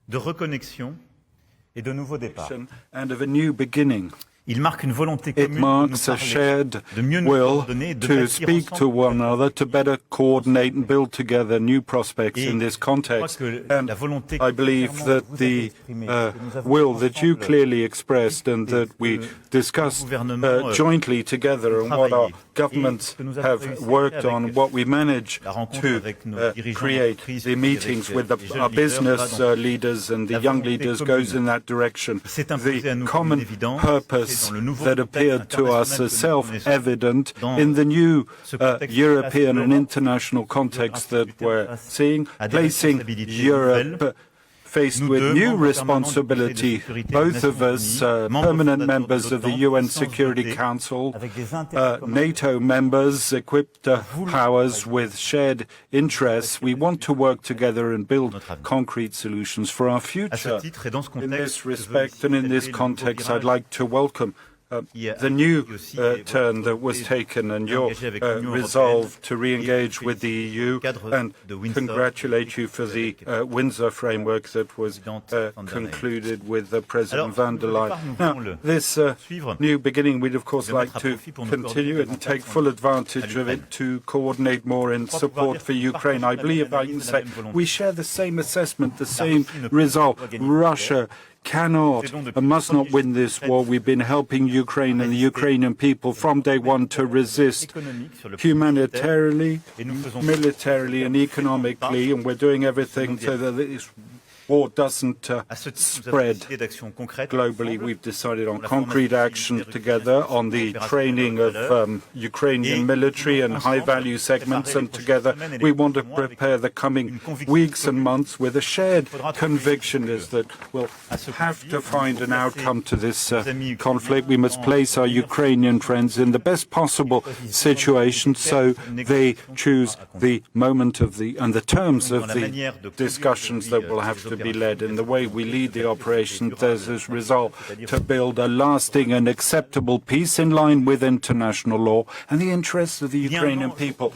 de reconnexion et de nouveaux départs. And of a new beginning. Il marque une volonté It commune marks de a nous shared parler, de mieux nous will coordonner, de to bâtir speak to ensemble. one another, to better coordinate and build together new prospects in this context. And I believe that the will that you clearly expressed and that we discussed jointly together and what our governments have worked on, what we managed to create, the meetings with our business leaders and the young leaders goes in that direction. The common purpose that appeared to us as self-evident in the new European and international context that we're seeing, placing Europe faced with new responsibility, both of us permanent members of the UN Security Council, NATO members, equipped powers with shared interests. We want to work together and build concrete solutions for our future. In this respect and in this context, I'd like to welcome the new turn that was taken and your resolve to re-engage with the EU and congratulate you for the Windsor framework that was concluded with President van der Leyen. Now, this new beginning, we'd of course like to continue it and take full advantage of it to coordinate more in support for Ukraine. I believe I can say we share the same assessment, the same resolve. Russia cannot and must not win this war. We've been helping Ukraine and the Ukrainian people from day one to resist humanitarily, militarily and economically, and we're doing everything so that this war doesn't spread globally. We've decided on concrete action together on the training of Ukrainian military and high-value segments, and together we want to prepare the coming weeks and months with a shared conviction is that we'll have to find an outcome to this conflict. We must place our Ukrainian friends in the best possible situation so they choose the moment of and the terms of the discussions that will have to be led. In the way we lead the operation, there's this resolve to build a lasting and acceptable peace in line with international law and the interests of the Ukrainian people.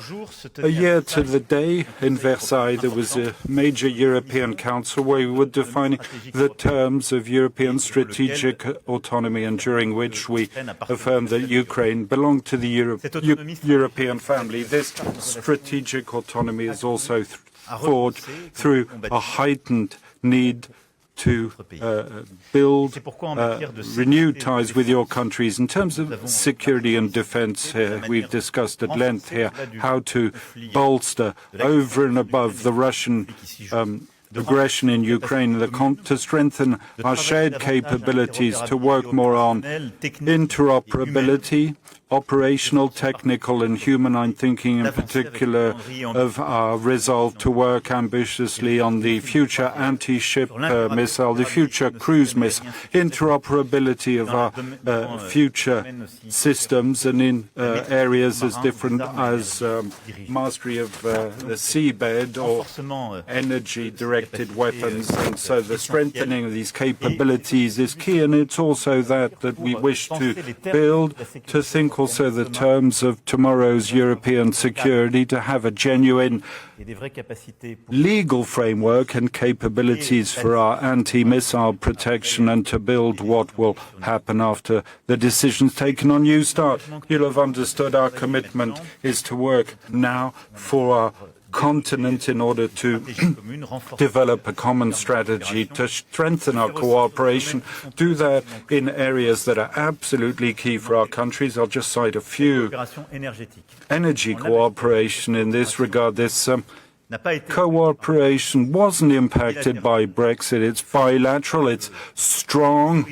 A year to the day in Versailles, there was a major European Council where we were defining the terms of European strategic autonomy, and during which we affirmed that Ukraine belonged to the European family. This strategic autonomy is also forged through a heightened need to build renewed ties with your countries. In terms of security and defense here, we've discussed at length here how to bolster over and above the Russian aggression in Ukraine, to strengthen our shared capabilities to work more on interoperability, operational, technical and human. I'm thinking in particular of our resolve to work ambitiously on the future anti-ship missile, the future cruise missile, interoperability of our future systems and in areas as different as mastery of the seabed or energy-directed weapons. And so the strengthening of these capabilities is key, and it's also that we wish to build, to think also the terms of tomorrow's European security, to have a genuine legal framework and capabilities for our anti-missile protection, and to build what will happen after the decisions taken on New Start. You'll have understood our commitment is to work now for our continent in order to develop a common strategy to strengthen our cooperation, do that in areas that are absolutely key for our countries. I'll just cite a few. Energy cooperation in this regard. This cooperation wasn't impacted by Brexit. It's bilateral, it's strong.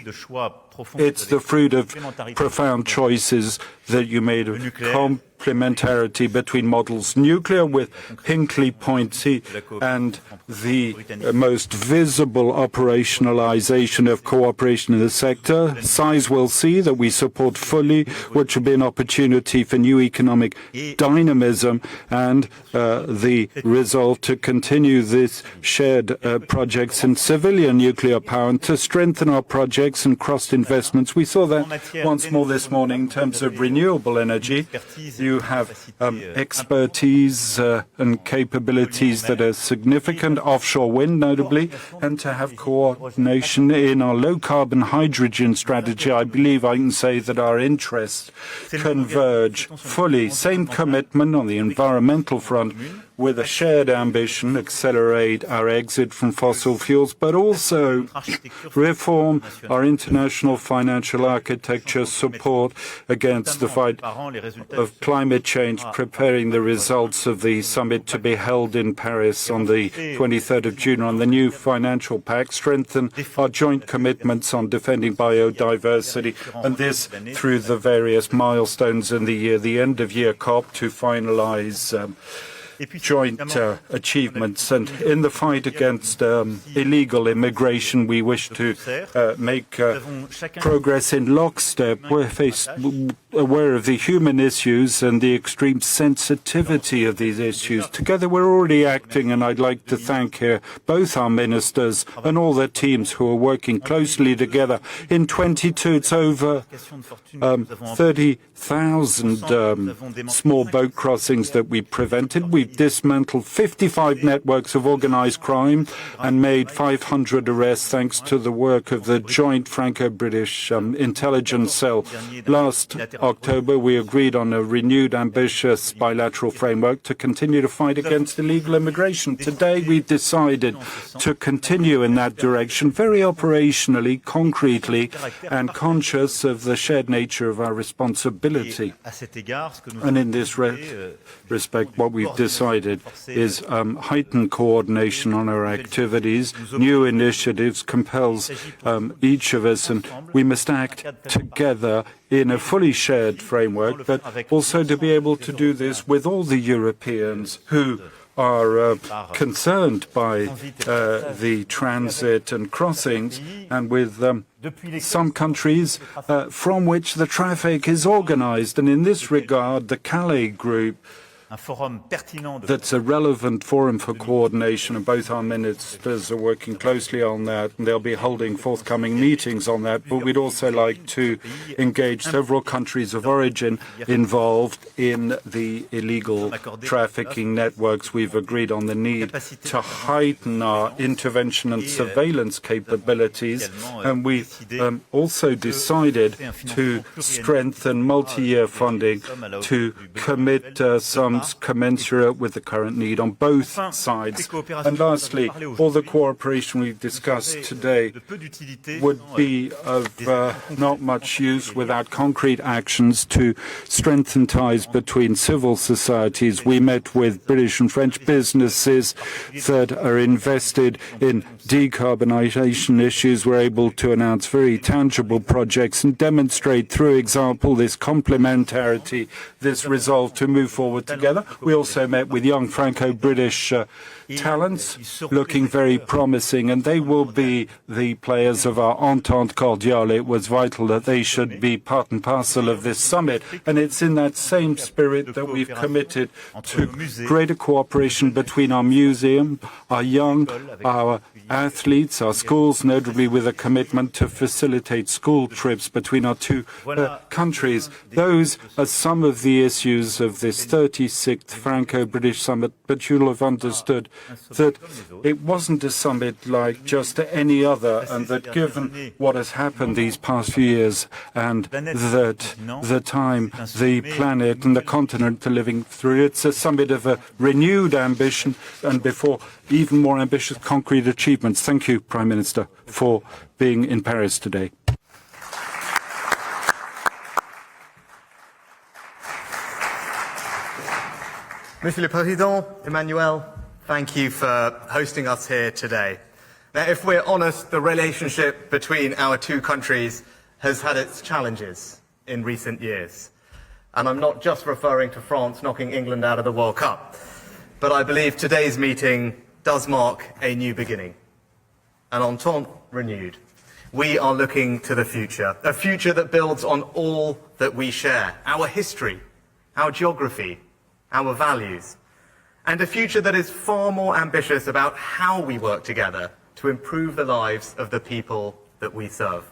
It's the fruit of profound choices that you made of complementarity between models. Nuclear with Hinkley Point C and the most visible operationalization of cooperation in the sector. Size will see that we support fully, which will be an opportunity for new economic dynamism and the resolve to continue this shared projects in civilian nuclear power and to strengthen our projects and cross investments. We saw that once more this morning in terms of renewable renewable energy. You have expertise and capabilities that are significant, offshore wind notably, and to have coordination in our low-carbon hydrogen strategy. I believe I can say that our interests converge fully. Same commitment on the environmental front, with a shared ambition, accelerate our exit from fossil fuels, but also reform our international financial architecture, support against the fight of climate change, preparing the results of the summit to be held in Paris on the 23rd of June on the new financial pact, strengthen our joint commitments on defending biodiversity, and this through the various milestones in the year, the end-of-year COP to finalize joint achievements. And in the fight against illegal immigration, we wish to make progress in lockstep. We're aware of the human issues and the extreme sensitivity of these issues. Together, we're already acting, and I'd like to thank here both our ministers and all their teams who are working closely together. In 22, it's over 30,000 small boat crossings that we prevented. We've dismantled 55 networks of organized crime and made 500 arrests thanks to the work of the joint Franco-British intelligence cell. Last October, we agreed on a renewed, ambitious bilateral framework to continue to fight against illegal immigration. Today, we've decided to continue in that direction, very operationally, concretely, and conscious of the shared nature of our responsibility. And in this respect, what we've decided is heightened coordination on our activities. New initiatives compels each of us, and we must act together in a fully shared framework, but also to be able to do this with all the Europeans who are concerned by the transit and crossings, and with some countries from which the traffic is organized. And in this regard, the Calais Group, that's a relevant forum for coordination, and both our ministers are working closely on that, and they'll be holding forthcoming meetings on that. But we'd also like to engage several countries of origin involved in the illegal trafficking networks. We've agreed on the need to heighten our intervention and surveillance capabilities, and we've also decided to strengthen multi-year funding to commit sums commensurate with the current need on both sides. And lastly, all the cooperation we've discussed today would be of not much use without concrete actions to strengthen ties between civil societies. We met with British and French businesses that are invested in decarbonization issues. We're able to announce very tangible projects and demonstrate through example this complementarity, this resolve to move forward together. We also met with young Franco-British talents looking very promising, and they will be the players of our Entente Cordiale. It was vital that they should be part and parcel of this summit, and it's in that same spirit that we've committed to greater cooperation between our museum, our young, our athletes, our schools, notably with a commitment to facilitate school trips between our two countries. Those are some of the issues of this 36th Franco-British summit, but you'll have understood that it wasn't a summit like just any other, and that given what has happened these past few years, and that the time, the planet and the continent are living through, it's a summit of a renewed ambition, and before even more ambitious concrete achievements. Thank you, Prime Minister, for being in Paris today. Monsieur le Président, Emmanuel, thank you for hosting us here today. Now, if we're honest, the relationship between our two countries has had its challenges in recent years. And I'm not just referring to France knocking England out of the World Cup, but I believe today's meeting does mark a new beginning, an entente renewed. We are looking to the future, a future that builds on all that we share, our history, our geography, our values, and a future that is far more ambitious about how we work together to improve the lives of the people that we serve.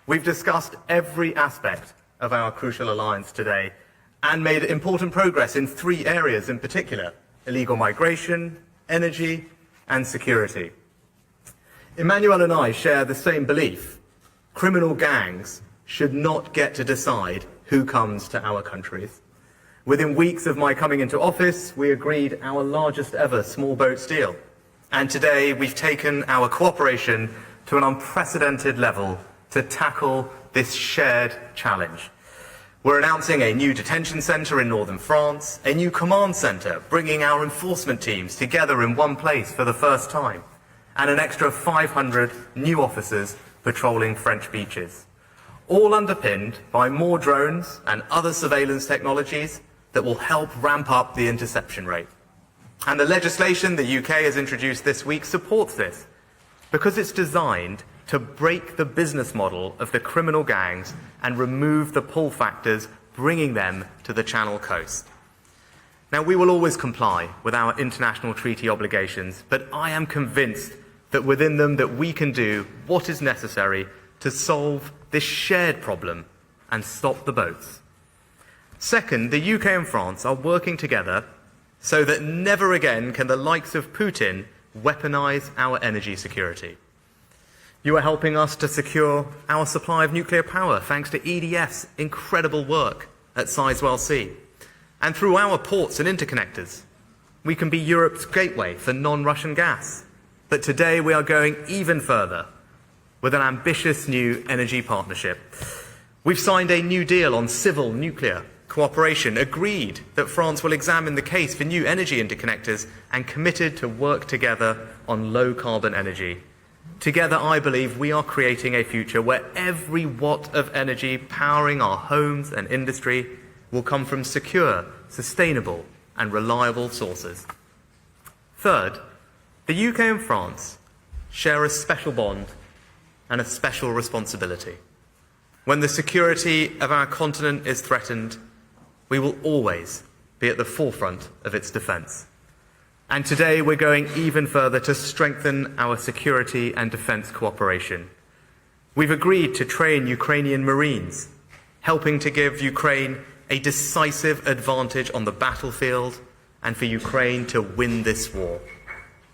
We've discussed every aspect of our crucial alliance today and made important progress in 3 areas in particular: illegal migration, energy, and security. Emmanuel and I share the same belief. Criminal gangs should not get to decide who comes to our countries. Within weeks of my coming into office, we agreed our largest ever small boats deal. And today we've taken our cooperation to an unprecedented level to tackle this shared challenge. We're announcing a new detention centre in northern France, a new command centre bringing our enforcement teams together in one place for the first time, and an extra 500 new officers patrolling French beaches, all underpinned by more drones and other surveillance technologies that will help ramp up the interception rate. And the legislation the UK has introduced this week supports this, because it's designed to break the business model of the criminal gangs and remove the pull factors bringing them to the Channel coast. Now, we will always comply with our international treaty obligations, but I am convinced that within them that we can do what is necessary to solve this shared problem and stop the boats. Second, the UK and France are working together so that never again can the likes of Putin weaponize our energy security. You are helping us to secure our supply of nuclear power thanks to EDF's incredible work at Sizewell C. And through our ports and interconnectors, we can be Europe's gateway for non-Russian gas. But today we are going even further with an ambitious new energy partnership. We've signed a new deal on civil nuclear cooperation, agreed that France will examine the case for new energy interconnectors, and committed to work together on low-carbon energy. Together, I believe we are creating a future where every watt of energy powering our homes and industry will come from secure, sustainable, and reliable sources. Third, the UK and France share a special bond and a special responsibility. When the security of our continent is threatened, we will always be at the forefront of its defence. And today we're going even further to strengthen our security and defence cooperation. We've agreed to train Ukrainian Marines, helping to give Ukraine a decisive advantage on the battlefield and for Ukraine to win this war.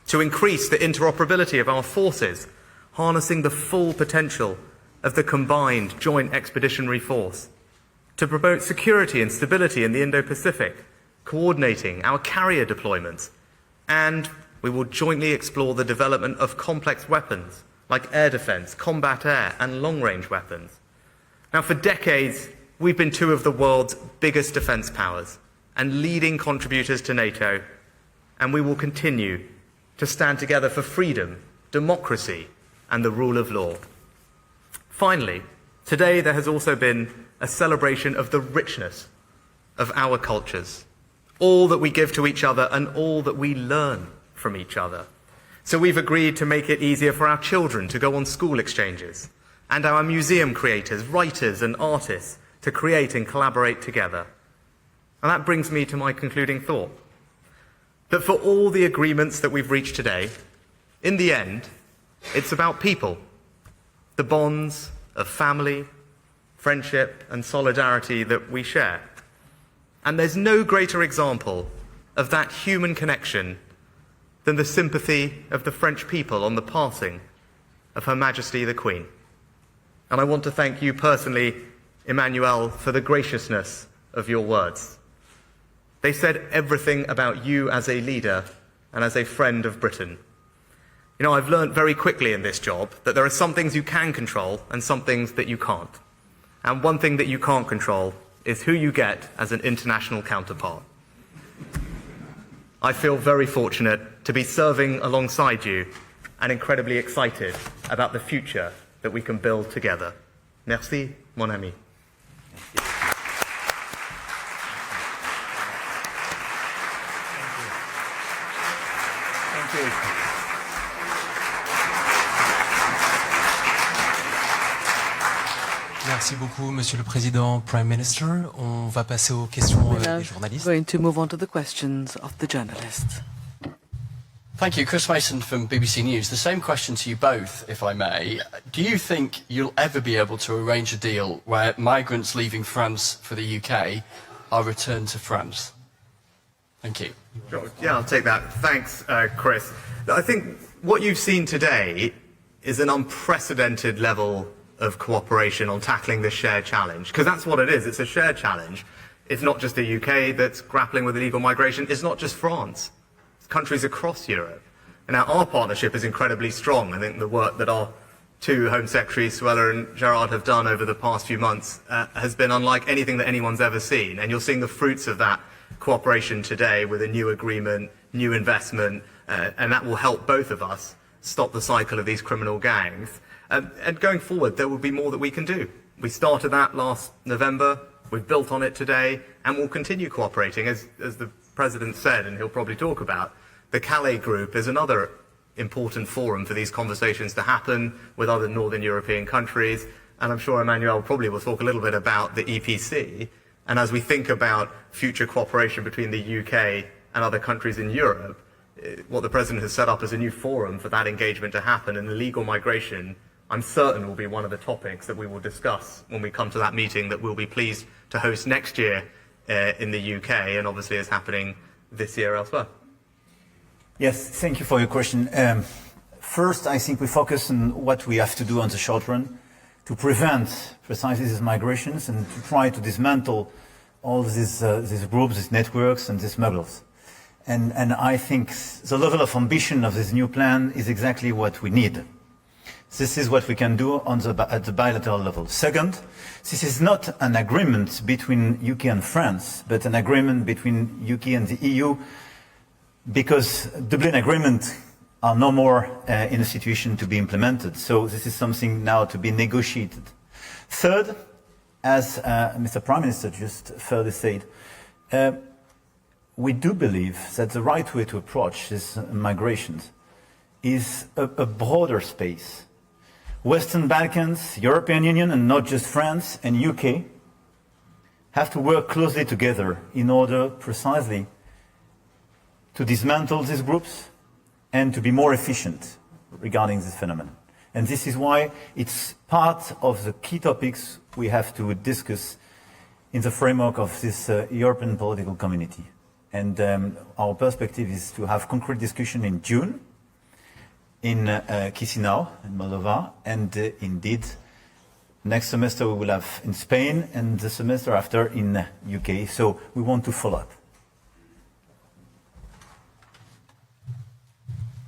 To increase the interoperability of our forces, harnessing the full potential of the combined Joint Expeditionary Force. To promote security and stability in the Indo-Pacific, coordinating our carrier deployments. And we will jointly explore the development of complex weapons like air defence, combat air and long-range weapons. Now, for decades, we've been two of the world's biggest defence powers and leading contributors to NATO, and we will continue to stand together for freedom, democracy and the rule of law. Finally, today there has also been a celebration of the richness of our cultures, all that we give to each other and all that we learn from each other. So we've agreed to make it easier for our children to go on school exchanges, and our museum creators, writers and artists to create and collaborate together. And that brings me to my concluding thought, that for all the agreements that we've reached today, in the end, it's about people, the bonds of family, friendship and solidarity that we share. And there's no greater example of that human connection than the sympathy of the French people on the passing of Her Majesty the Queen. And I want to thank you personally, Emmanuel, for the graciousness of your words. They said everything about you as a leader and as a friend of Britain. You know, I've learned very quickly in this job that there are some things you can control and some things that you can't. And one thing that you can't control is who you get as an international counterpart. I feel very fortunate to be serving alongside you and incredibly excited about the future that we can build together. Merci, mon ami. Thank you. Merci beaucoup, Monsieur le Président, Prime Minister. On va passer aux questions des journalistes. We're going to move on to the questions of the journalists. Thank you. Chris Mason from BBC News. The same question to you both, if I may. Do you think you'll ever be able to arrange a deal where migrants leaving France for the UK are returned to France? Thank you. Sure. Yeah, I'll take that. Thanks, Chris. I think what you've seen today is an unprecedented level of cooperation on tackling this shared challenge, because that's what it is. It's a shared challenge. It's not just the UK that's grappling with illegal migration. It's not just France. It's countries across Europe. And now our partnership is incredibly strong. I think the work that our two Home Secretaries, Suella and Gerard, have done over the past few months has been unlike anything that anyone's ever seen. And you're seeing the fruits of that cooperation today with a new agreement, new investment, and that will help both of us stop the cycle of these criminal gangs. And going forward, there will be more that we can do. We started that last November, we've built on it today, and we'll continue cooperating. As the President said, and he'll probably talk about, the Calais Group is another important forum for these conversations to happen with other Northern European countries. And I'm sure Emmanuel probably will talk a little bit about the EPC. And as we think about future cooperation between the UK and other countries in Europe, what the President has set up as a new forum for that engagement to happen, and illegal migration, I'm certain, will be one of the topics that we will discuss when we come to that meeting that we'll be pleased to host next year in the UK, and obviously is happening this year elsewhere. Yes, thank you for your question. First, I think we focus on what we have to do on the short run to prevent precisely these migrations and to try to dismantle all these groups, these networks, and these smugglers. And I think the level of ambition of this new plan is exactly what we need. This is what we can do at the bilateral level. Second, this is not an agreement between UK and France, but an agreement between UK and the EU, because Dublin Agreement are no more in a situation to be implemented. So this is something now to be negotiated. Third, as Mr. Prime Minister just further said, we do believe that the right way to approach these migrations is a broader space. Western Balkans, European Union, and not just France and UK, have to work closely together in order precisely to dismantle these groups and to be more efficient regarding this phenomenon. And this is why it's part of the key topics we have to discuss in the framework of this European political community. And our perspective is to have concrete discussion in June in Chisinau, in Moldova, and indeed, next semester we will have in Spain, and the semester after in UK. So we want to follow up.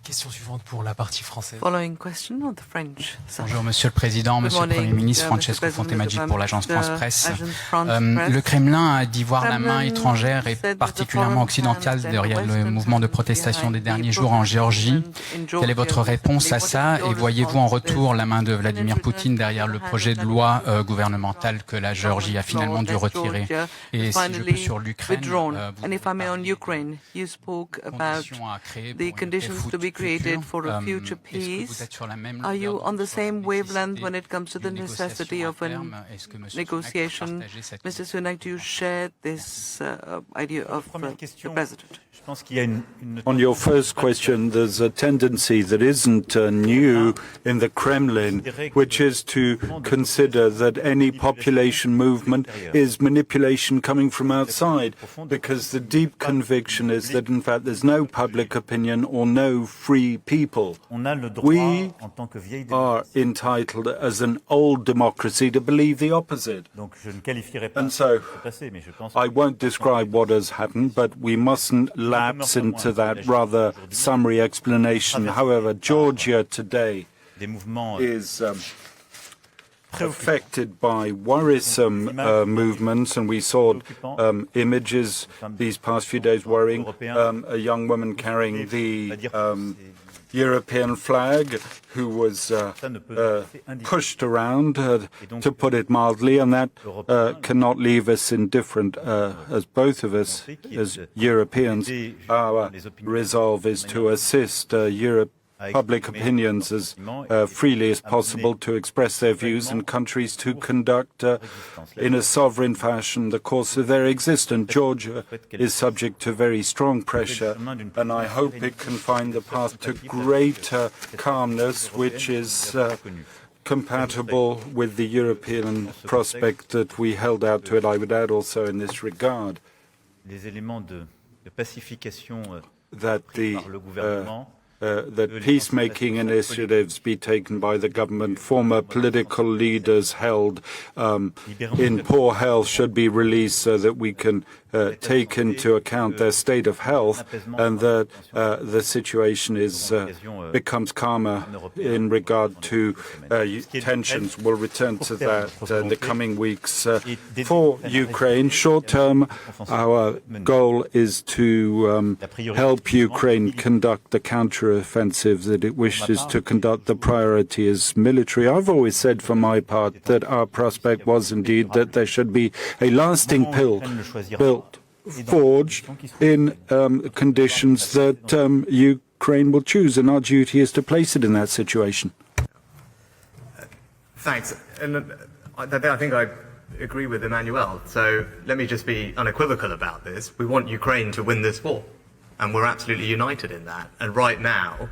Question suivante pour la partie française. Following question on the French side. Bonjour Monsieur le Président, Monsieur le Premier ministre, Francesco Fontemagic pour l'agence France Presse. Le Kremlin a dit voir la main étrangère et particulièrement occidentale derrière le mouvement de protestation des derniers jours en Géorgie. Quelle est votre réponse à ça et voyez-vous en retour la main de Vladimir Poutine derrière le projet de loi gouvernemental que la Géorgie a finalement dû retirer? Et si je peux sur l'Ukraine, created for a future peace. Are you on the same wavelength when it comes to the necessity of a negotiation? Mr. Sunak, do you share this idea of the President? On your first question, there's a tendency that isn't new in the Kremlin, which is to consider that any population movement is manipulation coming from outside, because the deep conviction is that, in fact, there's no public opinion or no free people. We are entitled as an old democracy to believe the opposite. And so I won't describe what has happened, but we mustn't lapse into that rather summary explanation. However, Georgia today is affected by worrisome movements, and we saw images these past few days worrying. A young woman carrying the European flag who was pushed around, to put it mildly, and that cannot leave us indifferent, as both of us, as Europeans. Our resolve is to assist Europe public opinions as freely as possible, to express their views, and countries to conduct in a sovereign fashion the course of their existence. Georgia is subject to very strong pressure, and I hope it can find the path to greater calmness, which is compatible with the European prospect that we held out to it. I would add also in this regard that that peacemaking initiatives be taken by the government. Former political leaders held in poor health should be released so that we can take into account their state of health, and that the situation becomes calmer in regard to tensions. We'll return to that in the coming weeks. For Ukraine, short term, our goal is to help Ukraine conduct the counter-offensive that it wishes to conduct. The priority is military. I've always said for my part that our prospect was indeed that there should be a lasting forged in conditions that Ukraine will choose, and our duty is to place it in that situation. Thanks. And I think I agree with Emmanuel. So let me just be unequivocal about this. We want Ukraine to win this war, and we're absolutely united in that. And right now,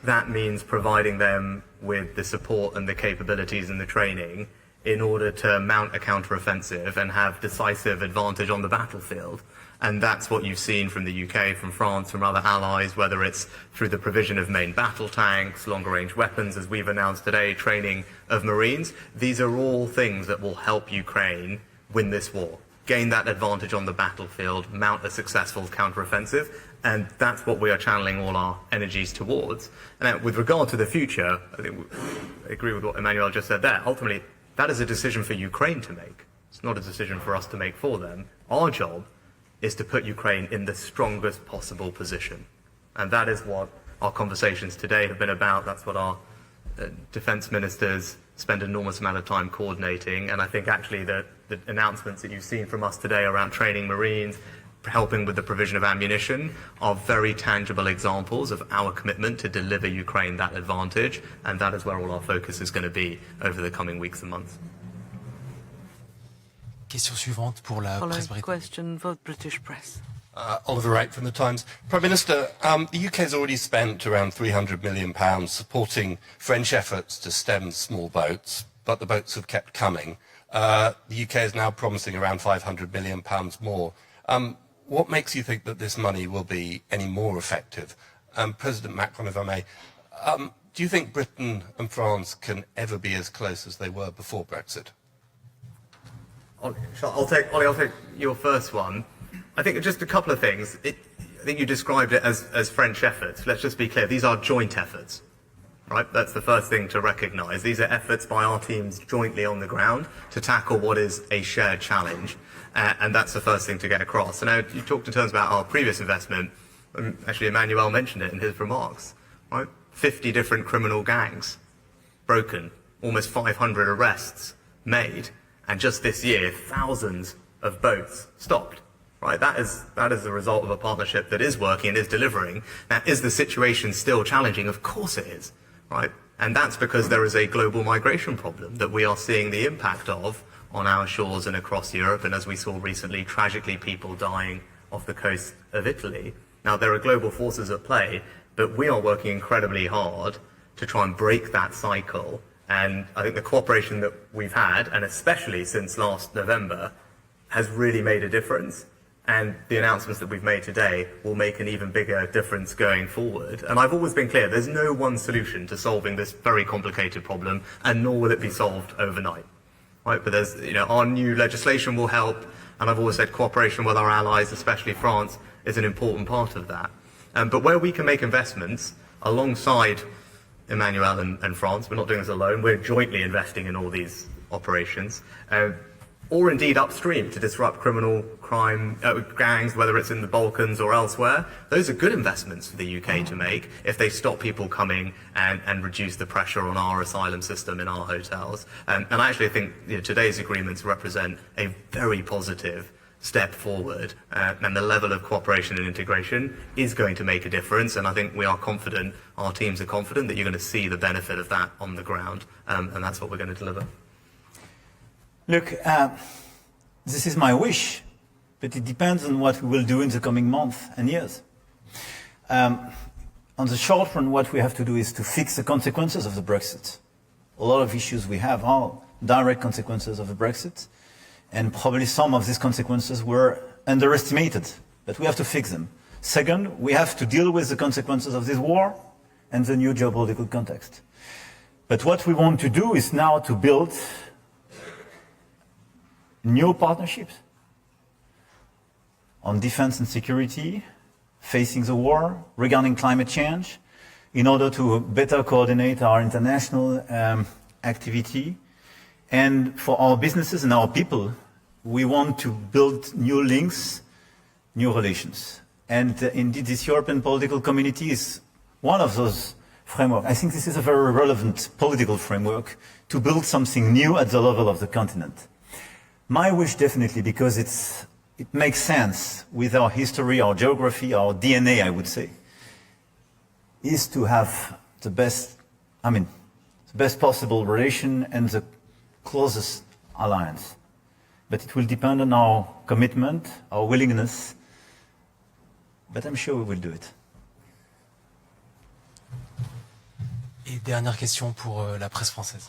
that means providing them with the support and the capabilities and the training in order to mount a counter-offensive and have decisive advantage on the battlefield. And that's what you've seen from the UK, from France, from other allies, whether it's through the provision of main battle tanks, longer-range weapons, as we've announced today, training of Marines. These are all things that will help Ukraine win this war, gain that advantage on the battlefield, mount a successful counter-offensive, and that's what we are channeling all our energies towards. And with regard to the future, I think I agree with what Emmanuel just said there. Ultimately, that is a decision for Ukraine to make. It's not a decision for us to make for them. Our job is to put Ukraine in the strongest possible position. And that is what our conversations today have been about. That's what our defense ministers spend an enormous amount of time coordinating. And I think actually the announcements that you've seen from us today around training Marines, helping with the provision of ammunition, are very tangible examples of our commitment to deliver Ukraine that advantage, and that is where all our focus is going to be over the coming weeks and months. Question suivante pour la presse britannique. Question for British press. Oliver Wright from The Times. Prime Minister, the UK has already spent around £300 million supporting French efforts to stem small boats, but the boats have kept coming. The UK is now promising around £500 million more. What makes you think that this money will be any more effective? President Macron, if I may, do you think Britain and France can ever be as close as they were before Brexit? I'll take your first one. I think just a couple of things. I think you described it as French efforts. Let's just be clear. These are joint efforts, right? That's the first thing to recognise. These are efforts by our teams jointly on the ground to tackle what is a shared challenge. And that's the first thing to get across. So now you talked in terms about our previous investment. Actually, Emmanuel mentioned it in his remarks, right? 50 different criminal gangs broken, almost 500 arrests made. And just this year, thousands of boats stopped. Right, that is the result of a partnership that is working and is delivering. Now, is the situation still challenging? Of course it is, right? And that's because there is a global migration problem that we are seeing the impact of on our shores and across Europe. And as we saw recently, tragically, people dying off the coast of Italy. Now, there are global forces at play, but we are working incredibly hard to try and break that cycle. And I think the cooperation that we've had, and especially since last November, has really made a difference. And the announcements that we've made today will make an even bigger difference going forward. And I've always been clear, there's no one solution to solving this very complicated problem, and nor will it be solved overnight. Right? But there's, our new legislation will help, and I've always said cooperation with our allies, especially France, is an important part of that. But where we can make investments alongside Emmanuel and France, we're not doing this alone, we're jointly investing in all these operations, or indeed upstream to disrupt criminal crime gangs, whether it's in the Balkans or elsewhere. Those are good investments for the UK to make if they stop people coming and reduce the pressure on our asylum system in our hotels. And I actually think today's agreements represent a very positive step forward, and the level of cooperation and integration is going to make a difference, and I think we are confident, our teams are confident, that you're going to see the benefit of that on the ground, and that's what we're going to deliver. Look, this is my wish, but it depends on what we will do in the coming months and years. On the short run, what we have to do is to fix the consequences of the Brexit. A lot of issues we have are direct consequences of the Brexit, and probably some of these consequences were underestimated, but we have to fix them. Second, we have to deal with the consequences of this war and the new geopolitical context. But what we want to do is now to build new partnerships on defense and security, facing the war, regarding climate change, in order to better coordinate our international activity. And for our businesses and our people, we want to build new links, new relations. And indeed, this European political community is one of those frameworks. I think this is a very relevant political framework to build something new at the level of the continent. My wish, definitely, because it makes sense with our history, our geography, our DNA, I would say, is to have the best possible relation and the closest alliance. But it will depend on our commitment, our willingness, but I'm sure we will do it. Et dernière question pour la presse française.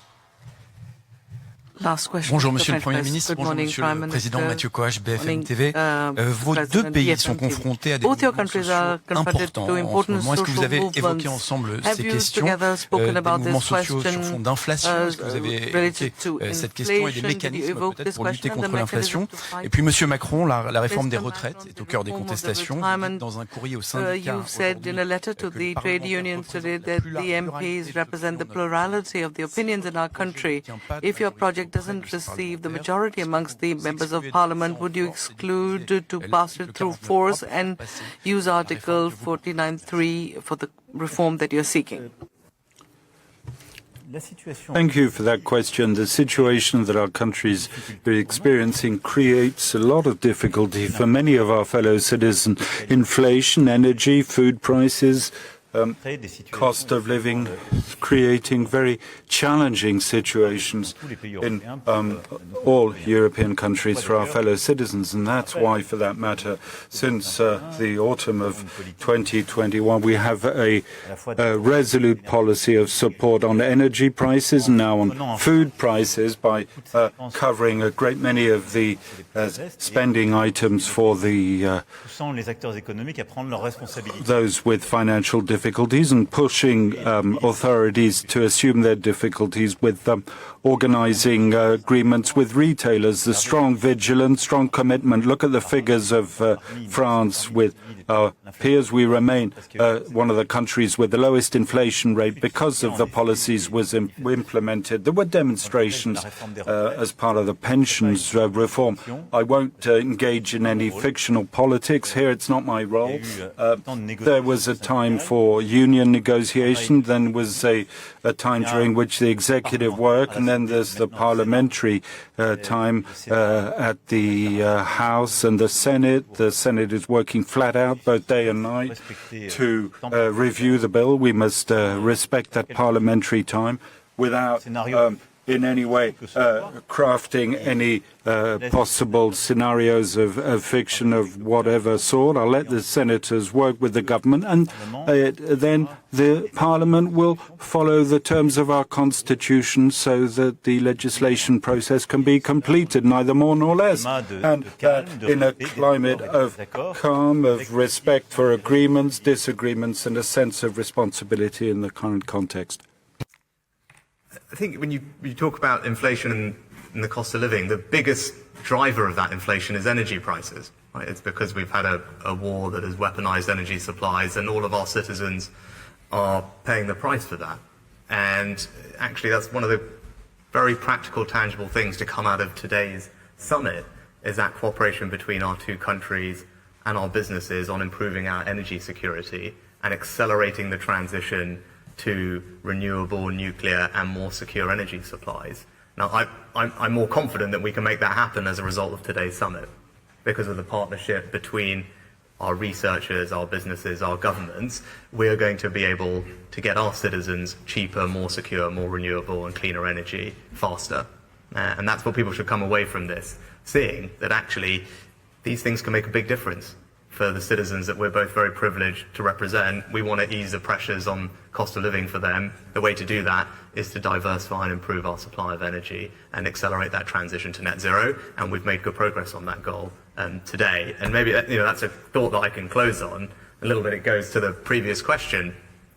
Bonjour Monsieur le Premier ministre, bonjour Monsieur le Président, Mathieu Coach, BFM TV. Vos deux pays sont confrontés à des mouvements sociaux importants en ce moment. Est-ce que vous avez évoqué ensemble ces questions, des mouvements sociaux sur fond d'inflation? Est-ce que vous avez évoqué cette question et des mécanismes peut-être pour lutter contre l'inflation? Et puis Monsieur Macron, la réforme des retraites est au cœur des contestations. Vous dites dans un courrier au syndicat aujourd'hui que le Parlement représente plus largement doesn't receive the majority amongst the members of parliament, would you exclude to pass it through force and use Article 49.3 for the reform that you're seeking? Thank you for that question. The situation that our countries are experiencing creates a lot of difficulty for many of our fellow citizens. Inflation, energy, food prices, cost of living, creating very challenging situations in all European countries for our fellow citizens. And that's why, for that matter, since the autumn of 2021, we have a resolute policy of support on energy prices and now on food prices by covering a great many of the spending items for the those with financial difficulties and pushing authorities to assume their difficulties with organizing agreements with retailers. The strong vigilance, strong commitment. Look at the figures of France with our peers. We remain one of the countries with the lowest inflation rate because of the policies was implemented. There were demonstrations as part of the pensions reform. I won't engage in any fictional politics here. It's not my role. There was a time for union negotiation, then was a time during which the executive work, and then there's the parliamentary time at the House and the Senate. The Senate is working flat out both day and night to review the bill. We must respect that parliamentary time without in any way crafting any possible scenarios of fiction of whatever sort. I'll let the senators work with the government, and then the Parliament will follow the terms of our Constitution so that the legislation process can be completed, neither more nor less. And in a climate of calm, of respect for agreements, disagreements, and a sense of responsibility in the current context. I think when you talk about inflation and the cost of living, the biggest driver of that inflation is energy prices. Right? It's because we've had a war that has weaponized energy supplies, and all of our citizens are paying the price for that. And actually, that's one of the very practical, tangible things to come out of today's summit, is that cooperation between our two countries and our businesses on improving our energy security and accelerating the transition to renewable, nuclear, and more secure energy supplies. Now, I'm more confident that we can make that happen as a result of today's summit, because of the partnership between our researchers, our businesses, our governments, we are going to be able to get our citizens cheaper, more secure, more renewable and cleaner energy faster. And that's what people should come away from this, seeing that actually these things can make a big difference for the citizens that we're both very privileged to represent. We want to ease the pressures on cost of living for them. The way to do that is to diversify and improve our supply of energy and accelerate that transition to net zero. And we've made good progress on that goal today. And maybe that's a thought that I can close on. A little bit it goes to the previous question.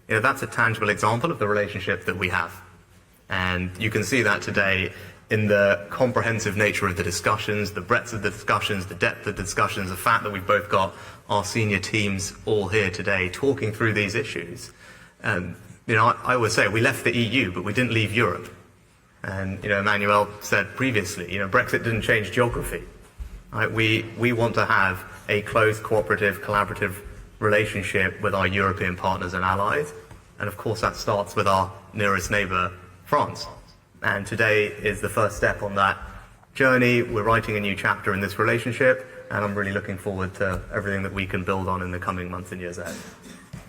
That's a tangible example of the relationship that we have. And you can see that today in the comprehensive nature of the discussions, the breadth of the discussions, the depth of the discussions, the fact that we've both got our senior teams all here today talking through these issues. I always say we left the EU, but we didn't leave Europe. And Emmanuel said previously, Brexit didn't change geography. Right? We want to have a close, cooperative, collaborative relationship with our European partners and allies. And of course that starts with our nearest neighbour, France. And today is the first step on that journey. We're writing a new chapter in this relationship, and I'm really looking forward to everything that we can build on in the coming months and years ahead.